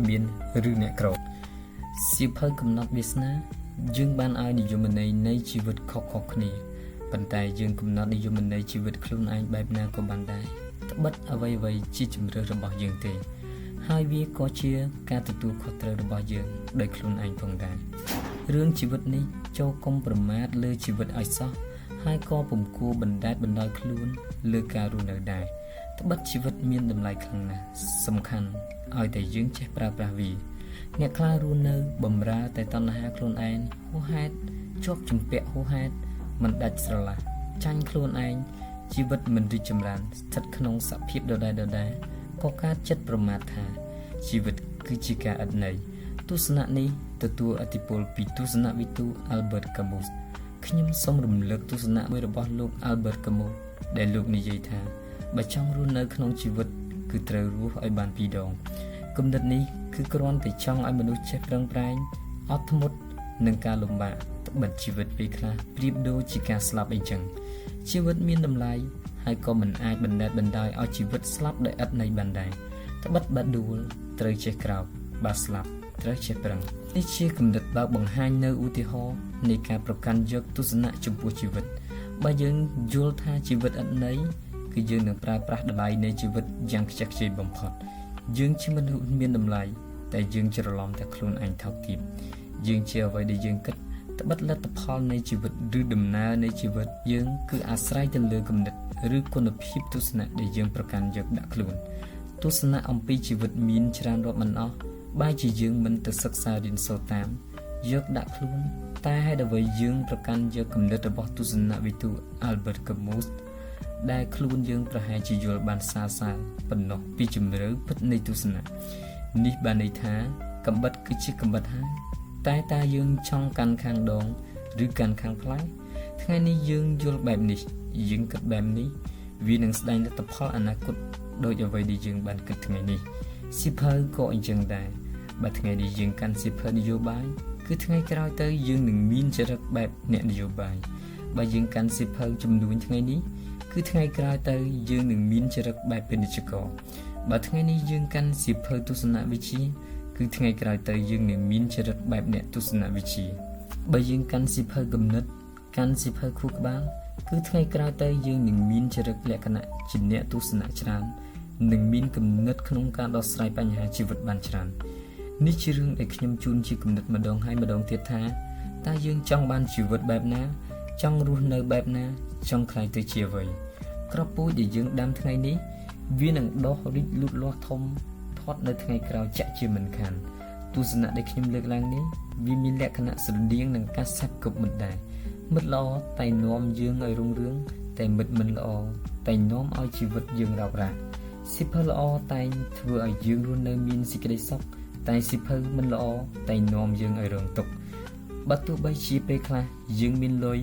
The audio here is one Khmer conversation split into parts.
មានឬអ្នកក្រសៀវភៅកំណត់វាសនាយើងបានឲ្យនិយមន័យនៃជីវិតខុសៗគ្នាប៉ុន្តែយើងកំណត់និយមន័យជីវិតខ្លួនឯងបែបណាក៏បានដែរត្បិតអ្វីៗជាជំរឿនរបស់យើងទេហើយវាក៏ជាការទទួលខុសត្រូវរបស់យើងដោយខ្លួនឯងផងដែររឿងជីវិតនេះចូលកុំប្រមាថលើជីវិតឲ្យសោះហើយក៏ពុំគួរបណ្តែតបណ្ដោយខ្លួនលើការរស់នៅដែរត្បិតជីវិតមានតម្លៃខ្លាំងណាស់សំខាន់ឲ្យតែយើងចេះប្រើប្រាស់វាអ្នកខ្លះរស់នៅបំរើតែតណ្ហាខ្លួនឯងហួសហេតុជាប់ជំពាក់ហួសហេតុមិនដាច់ស្រឡះចាញ់ខ្លួនឯងជីវិតមិនរីកចម្រើនស្ថិតក្នុងសភាពដដែលក៏កើតចិត្តប្រមាថថាជីវិតគឺជាការឥតន័យទស្សនៈនេះទទួលឥទ្ធិពលពីទស្សនវិទូ Albert Camus ខ្ញុំសូមរំលឹកទស្សនៈមួយរបស់លោក Albert Camus ដែលលោកនិយាយថាបើចង់រស់នៅក្នុងជីវិតគឺត្រូវរស់ឲ្យបាន2ដងគំនិតនេះគឺគ្រាន់តែចង់ឲ្យមនុស្សចេះប្រឹងប្រែងអត់ធ្មត់នឹងការលំបាកត្បិតជីវិតពេលខ្លះប្រៀបដូចជាការស្លាប់អីចឹងជីវិតមានតម្លៃហើយក៏មិនអាចបណ្តែតបណ្ដោយឲ្យជីវិតស្លាប់ដោយឥតន័យបានដែរត្បិតបើដួលត្រូវចេះក្រោកបើស្លាប់ត្រូវចេះប្រឹងនេះជាគំនិតបើកបង្ហាញនៅឧទាហរណ៍នៃការប្រកាន់យកទស្សនៈចំពោះជីវិតបើយើងយល់ថាជីវិតឥតន័យគឺយើងនឹងប្រើប្រាស់តម្លៃនៃជីវិតយ៉ាងខ្ជះខ្ជាយបំផុតយើងជាមនុស្សមានតម្លៃតែយើងច្រឡំតែខ្លួនឯងថោកទាបយើងជាអ្វីដែលយើងគិតត្បិតលទ្ធផលនៃជីវិតឬដំណើរនៃជីវិតយើងគឺអាស្រ័យទៅលើគំនិតឬគុណភាពទស្សនៈដែលយើងប្រកាន់យកដាក់ខ្លួនទស្សនៈអំពីជីវិតមានច្រើនរាប់មិនអស់បែរជាយើងមិនទៅសិក្សារៀនសូត្រតាមយកដាក់ខ្លួនតែហេតុអ្វីយើងប្រកាន់យកគំនិតរបស់ទស្សនវិទូ Albert Camus ដែលខ្លួនយើងប្រហែលជាយល់បានសាប៉ុណ្ណោះពីជំរឿពិតនៃទស្សនៈនេះបានន័យថាកំបិតគឺជាកំបិតហើយតែតើយើងចង់កាន់ខាងដងឬកាន់ខាងផ្លែថ្ងៃនេះយើងយល់បែបនេះយើងគិតបែបនេះវានឹងស្ដែងលទ្ធផលអនាគតដោយអ្វីដែលយើងបានគិតថ្ងៃនេះសៀវភៅក៏អញ្ចឹងដែរបើថ្ងៃនេះយើងកាន់សៀវភៅនយោបាយគឺថ្ងៃក្រោយទៅយើងនឹងមានចរិតបែបអ្នកនយោបាយបើយើងកាន់សៀវភៅចំនួនថ្ងៃនេះគឺថ្ងៃក្រោយទៅយើងនឹងមានចរិតបែបពាណិជ្ជករបើថ្ងៃនេះយើងកាន់សៀវភៅទស្សនវិជ្ជាគឺថ្ងៃក្រោយទៅយើងនឹងមានចរិតបែបអ្នកទស្សនវិជ្ជាបើយើងកាន់សៀវភៅគំនិតកាន់សៀវភៅខួរក្បាលគឺថ្ងៃក្រោយទៅយើងនឹងមានចរិតលក្ខណៈជាអ្នកទស្សនៈច្រើននឹងមានគំនិតក្នុងការដោះស្រាយបញ្ហាជីវិតបានច្រើននេះជារឿងដែលខ្ញុំជូនជាគំនិតម្ដងហើយម្ដងទៀតថាតើយើងចង់បានជីវិតបែបណាចង់រស់នៅបែបណាចង់ខ្លាយទៅជាអ្វីគ្រាប់ពូជដែលយើងដាំថ្ងៃនេះវានឹងដុះរីកលូតលាស់ធំធាត់នៅថ្ងៃក្រោយចាក់ជាមិនខានទស្សនៈដែលខ្ញុំលើកឡើងនេះវាមានលក្ខណៈស្រដៀងនឹងការសាប់គប់មិត្តដែរមិត្តល្អតែនាំយើងឲ្យរុងរឿងតែមិត្តមិនល្អតែនាំឲ្យជីវិតយើងរ៉ាប់រ៉ាសៀវភៅល្អតែធ្វើឲ្យយើងរស់នៅមានសេចក្តីសុខតែសៀវភៅមិនល្អតែនាំយើងឲ្យរងទុក្ខបើទោះបីជាពេលខ្លះយើងមានលុយ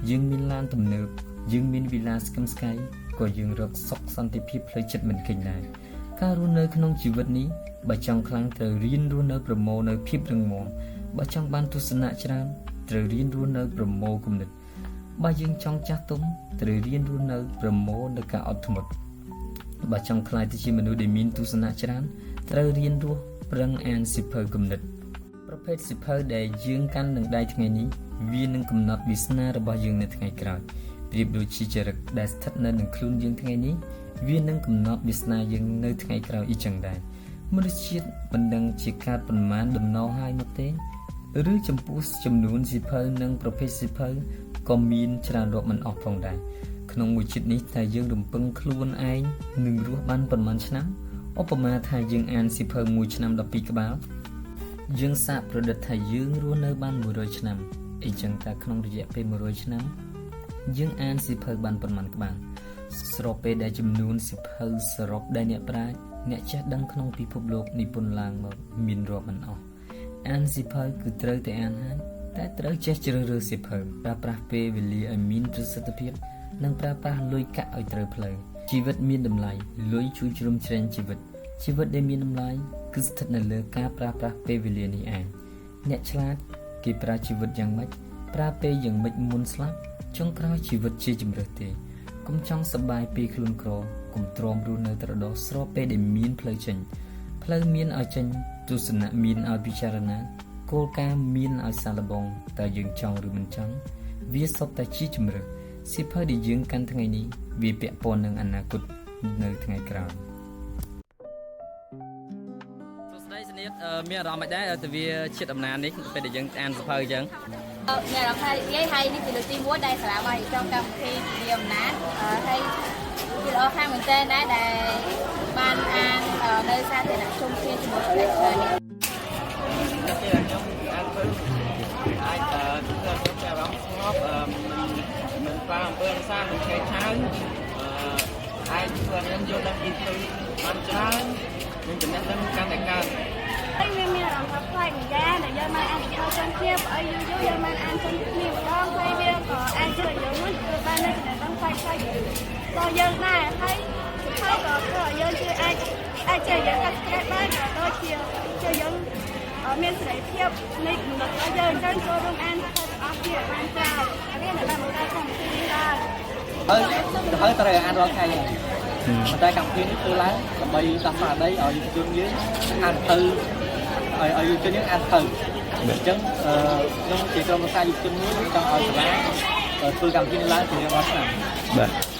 យើងមានឡានទំនើបយើងមានវិឡាស្កឹមស្កៃក៏យើងរកសុខសន្តិភាពផ្លូវចិត្តមិនឃើញដែរការរស់នៅក្នុងជីវិតនេះបើចង់ខ្លាំងត្រូវរៀនរស់នៅប្រមូលនៅភាពរឹងមាំបើចង់បានទស្សនៈច្រើនត្រូវរៀនរស់នៅប្រមូលគំនិតបើយើងចង់ចាស់ទុំត្រូវរៀនរស់នៅប្រមូលនៅការអត់ធ្មត់បើចង់ខ្លាយទៅជាមនុស្សដែលមានទស្សនៈច្រើនត្រូវរៀនរស់ប្រឹងអានសៀវភៅគំនិតប្រភេទសៀវភៅដែលយើងកាន់នឹងដៃថ្ងៃនេះវានឹងកំណត់វាសនារបស់យើងនៅថ្ងៃក្រោយប្រៀបដូចជាចរិតដែលស្ថិតនៅនឹងខ្លួនយើងថ្ងៃនេះវានឹងកំណត់វាសនាយើងនៅថ្ងៃក្រោយអ៊ីចឹងដែរមនុស្សជាតិមិនដឹងជាកើតប៉ុន្មានដំណោហើយមកទេឬចំពោះចំនួនសៀវភៅនិងប្រភេទសៀវភៅក៏មានច្រើនរាប់មិនអស់ផងដែរក្នុងមួយជាតិនេះថាយើងរំពឹងខ្លួនឯងនឹងរស់បានប៉ុន្មានឆ្នាំឧបមាថាយើងអានសៀវភៅមួយឆ្នាំ12ក្បាលយើងសាកប្រឌិតថាយើងរស់នៅបាន100ឆ្នាំអីចឹងតែក្នុងរយៈពេល100ឆ្នាំយើងអានសៀវភៅបានប៉ុន្មានក្បាលស្របពេលដែលចំនួនសៀវភៅសរុបដែលអ្នកប្រាជ្ញអ្នកចេះដឹងក្នុងពិភពលោកនិពន្ធឡើងមកមានរាប់មិនអស់អានសៀវភៅគឺត្រូវតែអានហើយតែត្រូវចេះជ្រើសរើសសៀវភៅប្រើប្រាស់ពេលវេលាឲ្យមានប្រសិទ្ធភាពនិងប្រើប្រាស់លុយកាក់ឲ្យត្រូវផ្លូវជីវិតមានតម្លៃលុយជួយជ្រោមជ្រែងជីវិតដែលមានតម្លៃគឺស្ថិតនៅលើការប្រើប្រាស់ពេលវេលានេះឯងអ្នកឆ្លាតគេប្រើជីវិតយ៉ាងម៉េចប្រើពេលយ៉ាងម៉េចមុនស្លាប់ចុងក្រោយជីវិតជាជំរើសទេកុំចង់សប្បាយពេលខ្លួនក្រកុំទ្រាំរស់នៅត្រដោះស្របពេលដែលមានផ្លូវចេញផ្លូវមានឲ្យចេញ ទស្សនៈមានឲ្យពិចារណាគោលការណ៍មានឲ្យសាឡបងតើយើងចង់ឬមិនចង់វាសុទ្ធតែជាជំរឿសៀវភៅដែលយើងកាន់ថ្ងៃនេះវាពាក់ព័ន្ធនឹងអនាគតនៅថ្ងៃក្រោយសួស្តីសនីតមានអារម្មណ៍មិនដែរទៅវាជាតិដំណាននេះពេលដែលយើងអានសៀវភៅអញ្ចឹងមានអារម្មណ៍ថានិយាយហើយនេះគឺលើកទី1ដែលសាលាបានរៀបចំកម្មវិធីជាអំណាចហើយជាល្អខាងមែនទែនដែរដែលបានអាននៅសាធារណជនគ្នាជាមួយអ្នកច្រើននេះខ្ញុំអានទៅអាចខ្ញុំចាប់អារម្មណ៍ស្ងប់មិនខ្លាចអំពើហិង្សាមិនឆេះឆាវអាចធ្វើឲ្យខ្ញុំយល់ដឹងពីទៅបានច្រើនខ្ញុំចំណេះដឹងកាន់តែកើតហើយមានអារម្មណ៍ថាប្លែកម្យ៉ាងដែលយើងបានអានសៀវភៅចង់គ្នាបើយូរយើងបានអានចង់គ្នាម្ដងហើយវាក៏អាចជួយយើងមួយគឺបាននៅចំណេះដឹងផ្សេងៗដល់យើងដែរហើយក៏ធ្វើឲ្យយើងជួយអាចជួយយើងកាត់ស្ត្រេសបានក៏ដូចជាជួយយើងមានសេរីភាពនៃគំនិតរបស់យើងអញ្ចឹងចូលរួមអានទាំងអស់គ្នាបានច្រើនហើយវាបានបង្កើតកម្មវិធីនេះឡើងហើយត្រូវអានរាល់ថ្ងៃប៉ុន្តែកម្មវិធីនេះធ្វើឡើងដើម្បីដោះស្រាយឲ្យយុវជនយើងអានទៅឲ្យយុវជនយើងអានទៅអញ្ចឹងខ្ញុំជាក្រុមប្រឹក្សាយុវជនមួយចង់ឲ្យសាលាធ្វើកម្មវិធីនេះឡើងជារៀងរាល់ឆ្នាំបាទ